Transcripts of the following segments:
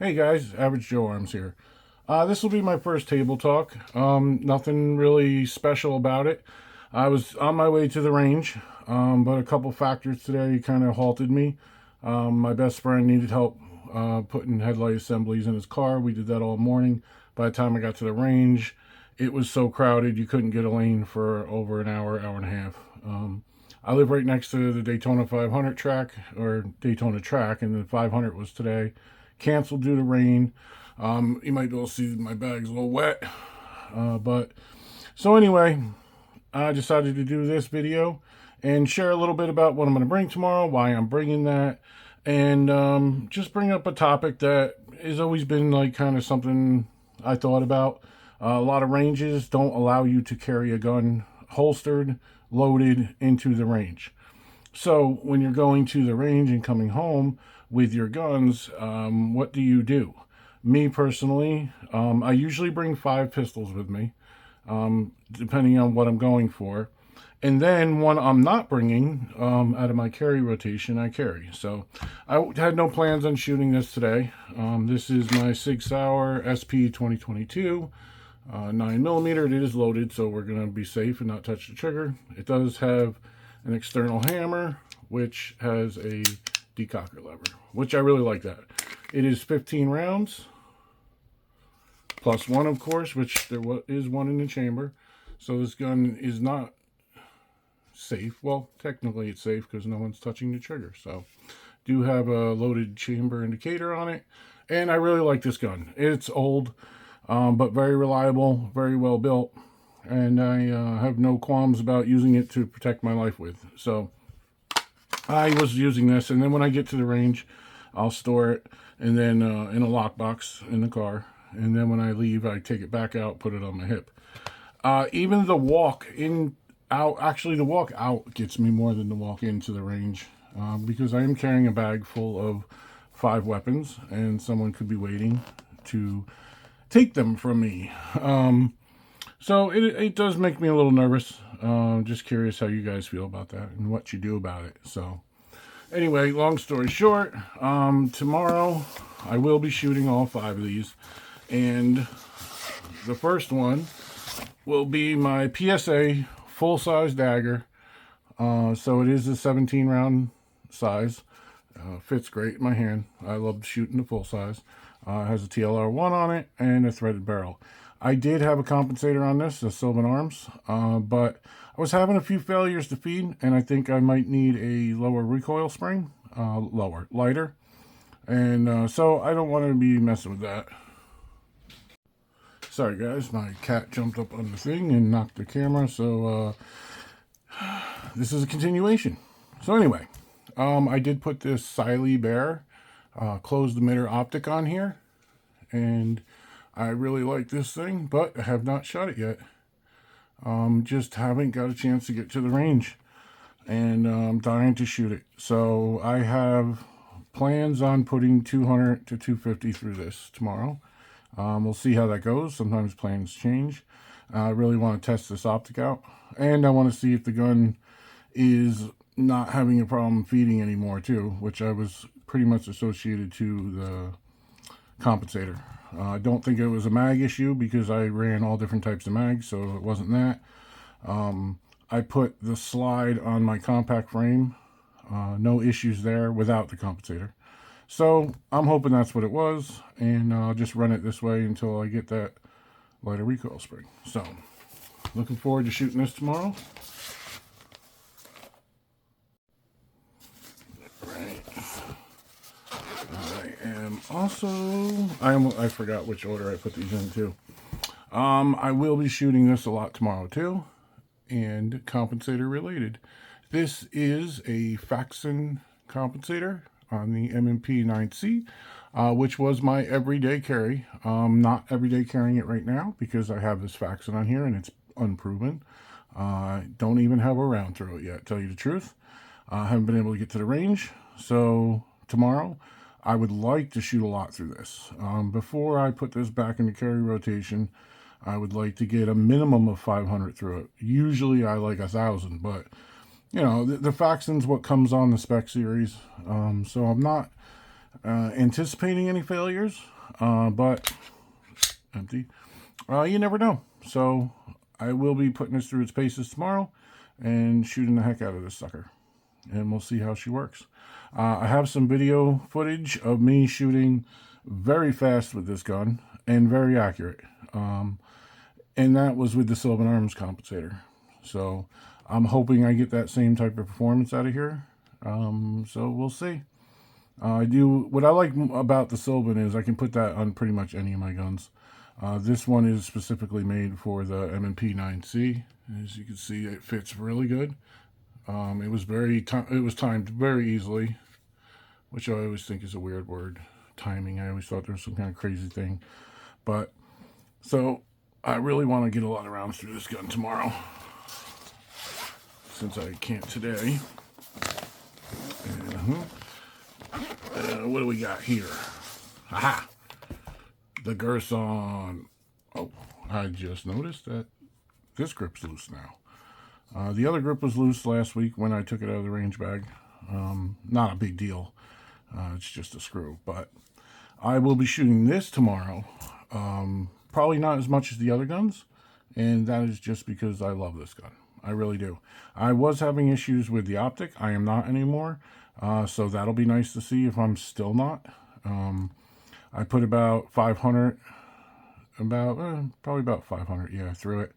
Hey guys, Average Joe Arms here. This will be my first table talk. Nothing really special about it. I was on my way to the range, but a couple factors today kind of halted me. My best friend needed help putting headlight assemblies in his car. We did that all morning. By the time I got to the range, it was so crowded you couldn't get a lane for over an hour, hour and a half. I live right next to the Daytona 500 track, or Daytona track, and the 500 was today. Canceled due to rain. You might be able to see my bag's a little wet. So anyway, I decided to do this video and share a little bit about what I'm going to bring tomorrow, why I'm bringing that, and just bring up a topic that has always been like kind of something I thought about. A lot of ranges don't allow you to carry a gun holstered, loaded into the range. So when you're going to the range and coming home with your guns, what do you do? Me personally, I usually bring 5 pistols with me, depending on what I'm going for. And then when I'm not bringing, out of my carry rotation, I carry. So I had no plans on shooting this today. This is my Sig Sauer SP 2022, 9mm. It is loaded, so we're going to be safe and not touch the trigger. It does have an external hammer, which has a decocker lever, which I really like that. It is 15 rounds, plus 1, of course, which there is 1 in the chamber. So this gun is not safe. Well, technically it's safe because no one's touching the trigger. So do have a loaded chamber indicator on it. And I really like this gun. It's old, but very reliable, very well built. And I have no qualms about using it to protect my life with. So I was using this, and then when I get to the range, I'll store it, and then in a lockbox in the car. And then when I leave, I take it back out, put it on my hip. Even the walk out, actually the walk out gets me more than the walk into the range, because I am carrying a bag full of 5 weapons, and someone could be waiting to take them from me. So it does make me a little nervous. Just curious how you guys feel about that and what you do about it. So anyway, long story short, tomorrow I will be shooting all 5 of these. And the first one will be my PSA full-size dagger. So it is a 17 round size. Fits great in my hand. I love shooting the full size. It has a TLR1 on it and a threaded barrel. I did have a compensator on this, a Sylvan Arms, but I was having a few failures to feed, and I think I might need a lower recoil spring, lighter, and so I don't want to be messing with that. Sorry guys, my cat jumped up on the thing and knocked the camera, so this is a continuation. So anyway, I did put this Siley Bear closed emitter optic on here, and I really like this thing, but I have not shot it yet. Just haven't got a chance to get to the range, and I'm dying to shoot it. So I have plans on putting 200 to 250 through this tomorrow. We'll see how that goes. Sometimes plans change. I really want to test this optic out, and I want to see if the gun is not having a problem feeding anymore too, which I was pretty much associated to the compensator. I don't think it was a mag issue because I ran all different types of mags, so it wasn't that. I put the slide on my compact frame. No issues there without the compensator. So I'm hoping that's what it was, and I'll just run it this way until I get that lighter recoil spring. So looking forward to shooting this tomorrow. I forgot which order I put these in too. I will be shooting this a lot tomorrow too, and compensator related. This is a faxin compensator on the M&P 9C, which was my everyday carry. Not everyday carrying it right now because I have this faxin on here and it's unproven. Don't even have a round through it yet, tell you the truth. I haven't been able to get to the range, so tomorrow I would like to shoot a lot through this. Before I put this back into carry rotation, I would like to get a minimum of 500 through it. Usually I like 1,000, but you know, the faxin's what comes on the Spec series. So I'm not anticipating any failures, but empty. You never know. So I will be putting this through its paces tomorrow and shooting the heck out of this sucker. And we'll see how she works. I have some video footage of me shooting very fast with this gun and very accurate. And that was with the Sylvan Arms compensator. So I'm hoping I get that same type of performance out of here. So we'll see. What I like about the Sylvan is I can put that on pretty much any of my guns. This one is specifically made for the M&P 9C. As you can see, it fits really good. It was timed very easily, which I always think is a weird word, timing. I always thought there was some kind of crazy thing. But, so, I really want to get a lot of rounds through this gun tomorrow, since I can't today. What do we got here? Aha! The Girsan. Oh, I just noticed that this grip's loose now. The other grip was loose last week when I took it out of the range bag. Not a big deal. It's just a screw. But I will be shooting this tomorrow. Probably not as much as the other guns. And that is just because I love this gun. I really do. I was having issues with the optic. I am not anymore. So that'll be nice to see if I'm still not. I put about 500, probably about 500, yeah, through it.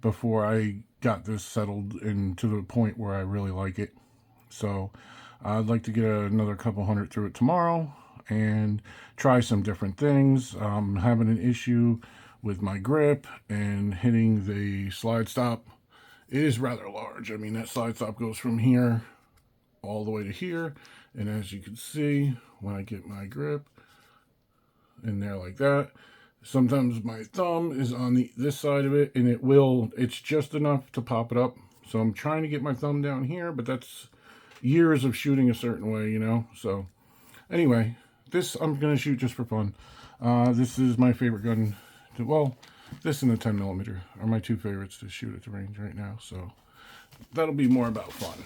Before I got this settled into the point where I really like it. So I'd like to get another couple hundred through it tomorrow and try some different things. I'm having an issue with my grip and hitting the slide stop. It is rather large. I mean, that slide stop goes from here all the way to here. And as you can see, when I get my grip in there like that, sometimes my thumb is on this side of it, and it's just enough to pop it up. So I'm trying to get my thumb down here, but that's years of shooting a certain way, you know. So anyway, this I'm going to shoot just for fun. This is my favorite gun. Well, this and the 10mm are my two favorites to shoot at the range right now. So that'll be more about fun.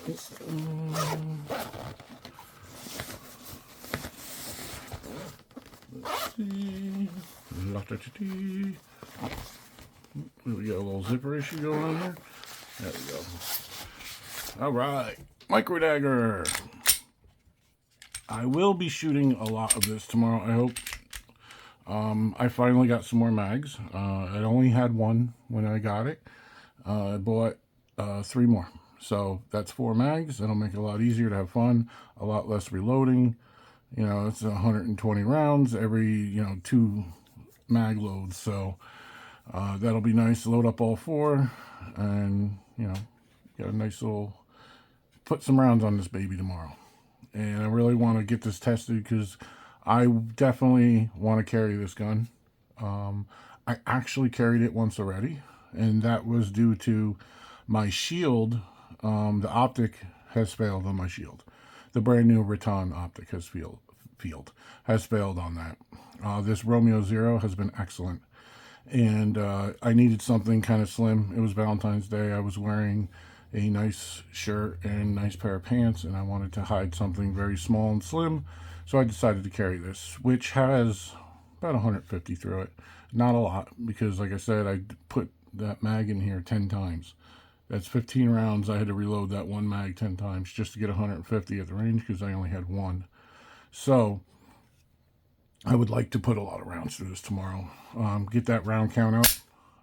Let's see. We got a little zipper issue going on here. There we go. All right, micro dagger. I will be shooting a lot of this tomorrow, I hope. I finally got some more mags. I only had one when I got it. I bought 3 more. So that's 4 mags. That'll make it a lot easier to have fun, a lot less reloading. You know, it's 120 rounds every, 2 mag loads. So that'll be nice to load up all 4 and, get a nice little, put some rounds on this baby tomorrow. And I really want to get this tested because I definitely want to carry this gun. I actually carried it once already, and that was due to my shield. The optic has failed on my shield. The brand new Raton optic has failed on that. This Romeo Zero has been excellent, and I needed something kind of slim. It was Valentine's Day. I was wearing a nice shirt and nice pair of pants, and I wanted to hide something very small and slim, so I decided to carry this, which has about 150 through it. Not a lot, because like I said, I put that mag in here 10 times. That's 15 rounds. I had to reload that one mag 10 times just to get 150 at the range because I only had one. So I would like to put a lot of rounds through this tomorrow. Get that round count up.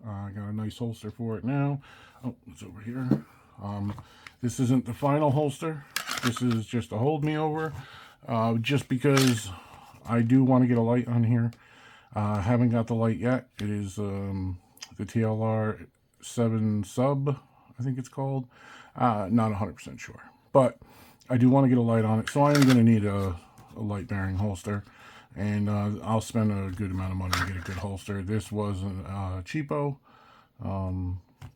I got a nice holster for it now. Oh, it's over here. This isn't the final holster. This is just to hold me over. Just because I do want to get a light on here. Haven't got the light yet. It is the TLR 7 sub, I think it's called. Not 100% sure. But I do want to get a light on it. So I am going to need a light bearing holster. And I'll spend a good amount of money to get a good holster. This was cheapo.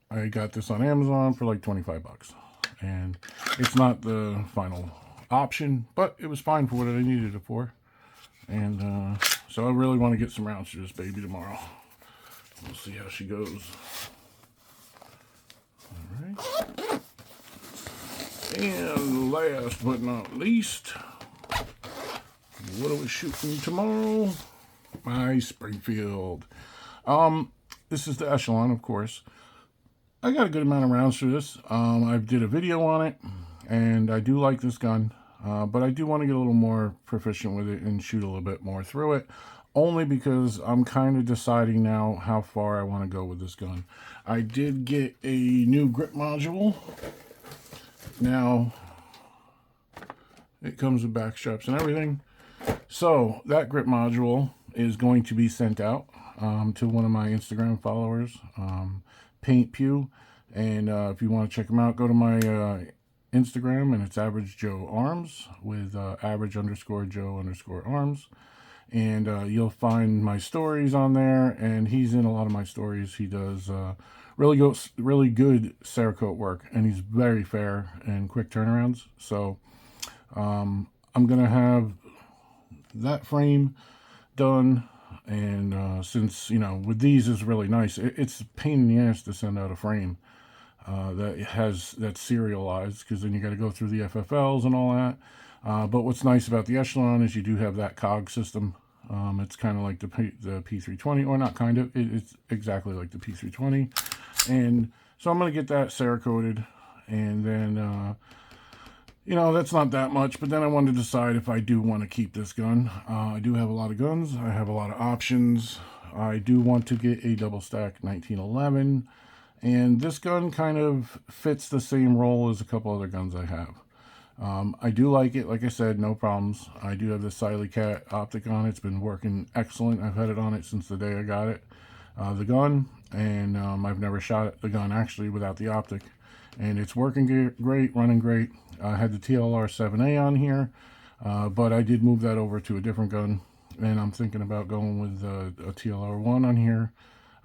I got this on Amazon for like 25 bucks. And it's not the final option, but it was fine for what I needed it for. And so I really want to get some rounds to this baby tomorrow. We'll see how she goes. All right. And last but not least, what are we shooting tomorrow? My Springfield. This is the Echelon, of course. I got a good amount of rounds for this. I did a video on it, and I do like this gun, but I do want to get a little more proficient with it and shoot a little bit more through it, only because I'm kind of deciding now how far I want to go with this gun. I did get a new grip module. Now, it comes with back straps and everything. So, that grip module is going to be sent out to one of my Instagram followers, Paint Pew. And if you want to check them out, go to my Instagram, and it's Average Joe Arms with average_Joe_arms. And you'll find my stories on there, and he's in a lot of my stories. He does really good Cerakote work, and he's very fair and quick turnarounds. So I'm gonna have that frame done, and since, you know, with these is really nice, it's a pain in the ass to send out a frame that's serialized, because then you got to go through the FFLs and all that. But what's nice about the Echelon is you do have that cog system. It's kind of like the P320, or not kind of, it's exactly like the P320. And so I'm going to get that Cerakoted, and then you know, that's not that much, but then I wanted to decide if I do want to keep this gun. I do have a lot of guns. I have a lot of options. I do want to get a double stack 1911, and this gun kind of fits the same role as a couple other guns I have. I do like it. Like I said, no problems. I do have the Silecat optic on it. It's been working excellent. I've had it on it since the day I got it, the gun, and I've never shot the gun actually without the optic. And it's working great, running great. I had the TLR 7A on here, but I did move that over to a different gun, and I'm thinking about going with a TLR 1 on here.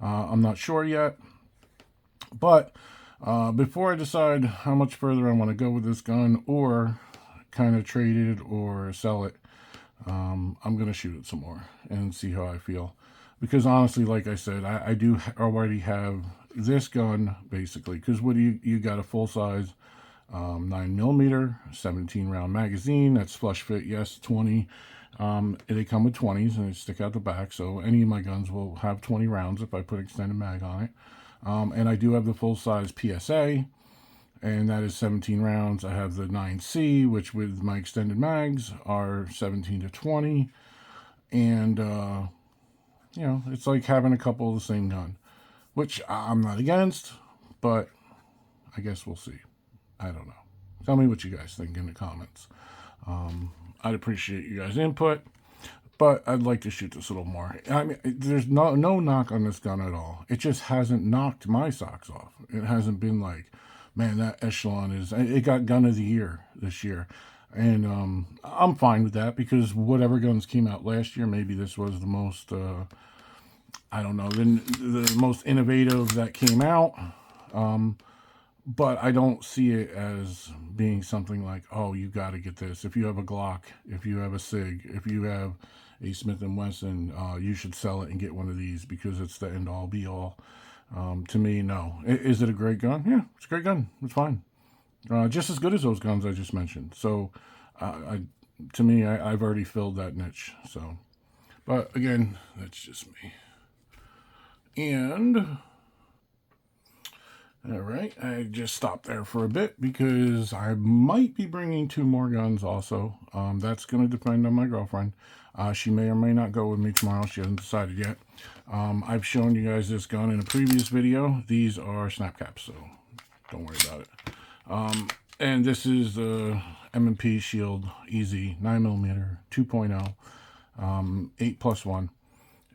I'm not sure yet, but before I decide how much further I want to go with this gun, or kind of trade it or sell it, I'm going to shoot it some more and see how I feel. Because honestly, like I said, I do already have this gun, basically, because what do you got a full-size 9mm 17 round magazine that's flush fit. Yes, 20. They come with 20s and they stick out the back, so any of my guns will have 20 rounds if I put extended mag on it. And I do have the full-size PSA, and that is 17 rounds. I have the 9C, which with my extended mags are 17 to 20, and you know, it's like having a couple of the same gun, which I'm not against, but I guess we'll see. I don't know. Tell me what you guys think in the comments. I'd appreciate you guys' input, but I'd like to shoot this a little more. I mean, there's no knock on this gun at all. It just hasn't knocked my socks off. It hasn't been like, man, that Echelon it got gun of the year this year. And I'm fine with that, because whatever guns came out last year, maybe this was the most, I don't know, the most innovative that came out. But I don't see it as being something like, oh, you got to get this. If you have a Glock, if you have a Sig, if you have a Smith & Wesson, you should sell it and get one of these, because it's the end-all, be-all. To me, no. Is it a great gun? Yeah, it's a great gun. It's fine. Just as good as those guns I just mentioned. So, to me, I've already filled that niche. So, but again, that's just me. And all right, I just stopped there for a bit because I might be bringing 2 more guns also. That's going to depend on my girlfriend. She may or may not go with me tomorrow. She hasn't decided yet. I've shown you guys this gun in a previous video. These are snap caps, so don't worry about it. And this is the M&P Shield Easy 9mm 2.0 8+1.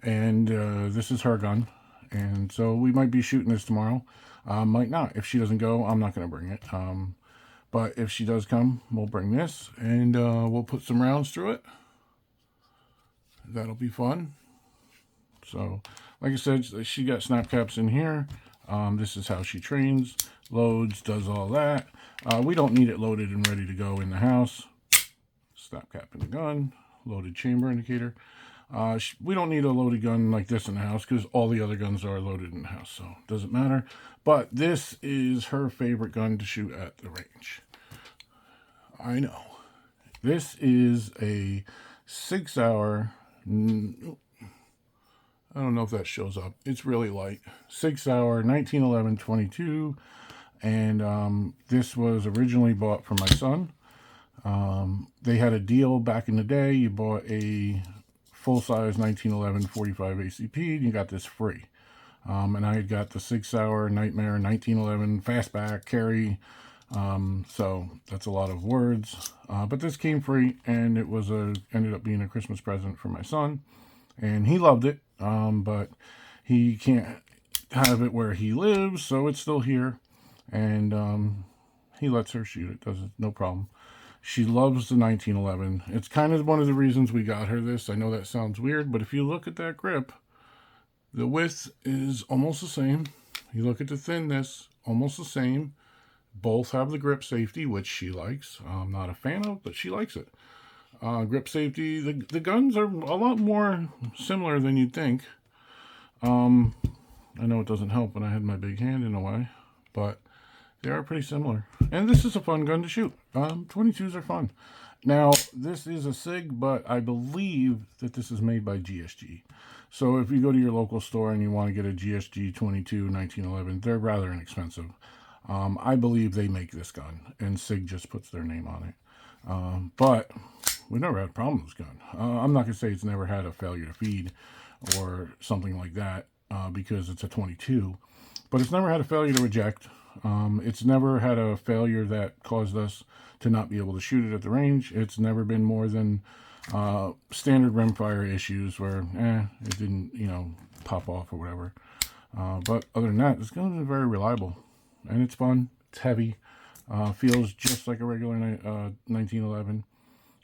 And this is her gun. And so we might be shooting this tomorrow. Might not. If she doesn't go, I'm not going to bring it. But if she does come, we'll bring this, and we'll put some rounds through it. That'll be fun. So, like I said, she got snap caps in here. This is how she trains, loads, does all that. We don't need it loaded and ready to go in the house. Snap cap in the gun, loaded chamber indicator. We don't need a loaded gun like this in the house, because all the other guns are loaded in the house, so it doesn't matter. But this is her favorite gun to shoot at the range. I know. This is a Sig Sauer. I don't know if that shows up. It's really light. Sig Sauer 1911-22. And this was originally bought for my son. They had a deal back in the day. You bought a full-size 1911 45 ACP and you got this free. And I had got the Sig Sauer Nightmare 1911 Fastback Carry. So that's a lot of words. But this came free, and it was ended up being a Christmas present for my son. And he loved it, but he can't have it where he lives, so it's still here. And he lets her shoot it. Does it, no problem. She loves the 1911. It's kind of one of the reasons we got her this. I know that sounds weird, but if you look at that grip, the width is almost the same. You look at the thinness, almost the same. Both have the grip safety, which she likes. I'm not a fan of, but she likes it. Grip safety, the guns are a lot more similar than you'd think. I know it doesn't help when I had my big hand in a way, but they are pretty similar. And this is a fun gun to shoot. 22s are fun. Now, this is a SIG, but I believe that this is made by GSG. So if you go to your local store and you want to get a GSG 22 1911, they're rather inexpensive. I believe they make this gun, and SIG just puts their name on it. But we never had a problem with this gun. I'm not going to say it's never had a failure to feed or something like that because it's a 22. But it's never had a failure to eject. It's never had a failure that caused us to not be able to shoot it at the range. It's never been more than standard rimfire issues where it didn't, pop off or whatever. But other than that, this gun is very reliable. And it's fun. It's heavy. Feels just like a regular 1911.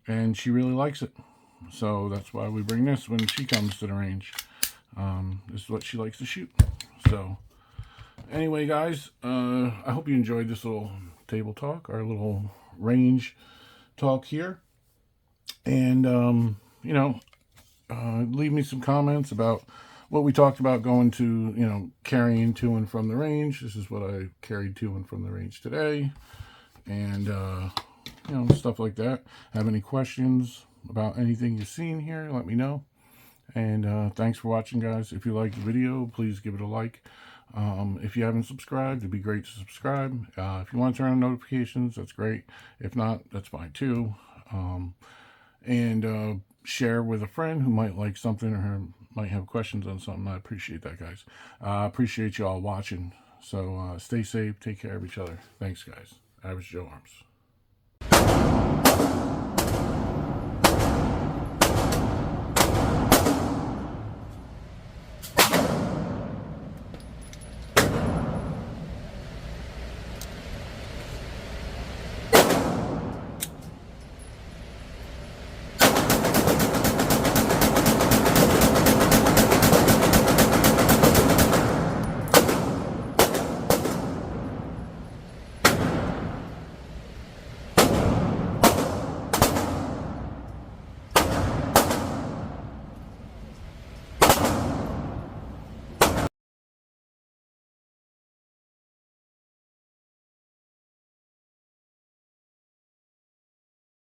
And she really likes it. So that's why we bring this when she comes to the range. This is what she likes to shoot. So anyway, guys, I hope you enjoyed this little table talk, our little range talk here. And, leave me some comments about what we talked about going to, carrying to and from the range. This is what I carried to and from the range today. And, stuff like that. Have any questions about anything you've seen here, let me know. And thanks for watching, guys. If you liked the video, please give it a like. If you haven't subscribed, it'd be great to subscribe. If you want to turn on notifications, that's great. If not, that's fine too. And share with a friend who might like something or might have questions on something. I appreciate that, guys. I appreciate you all watching. So stay safe, take care of each other. Thanks, guys. Average Joe Arms.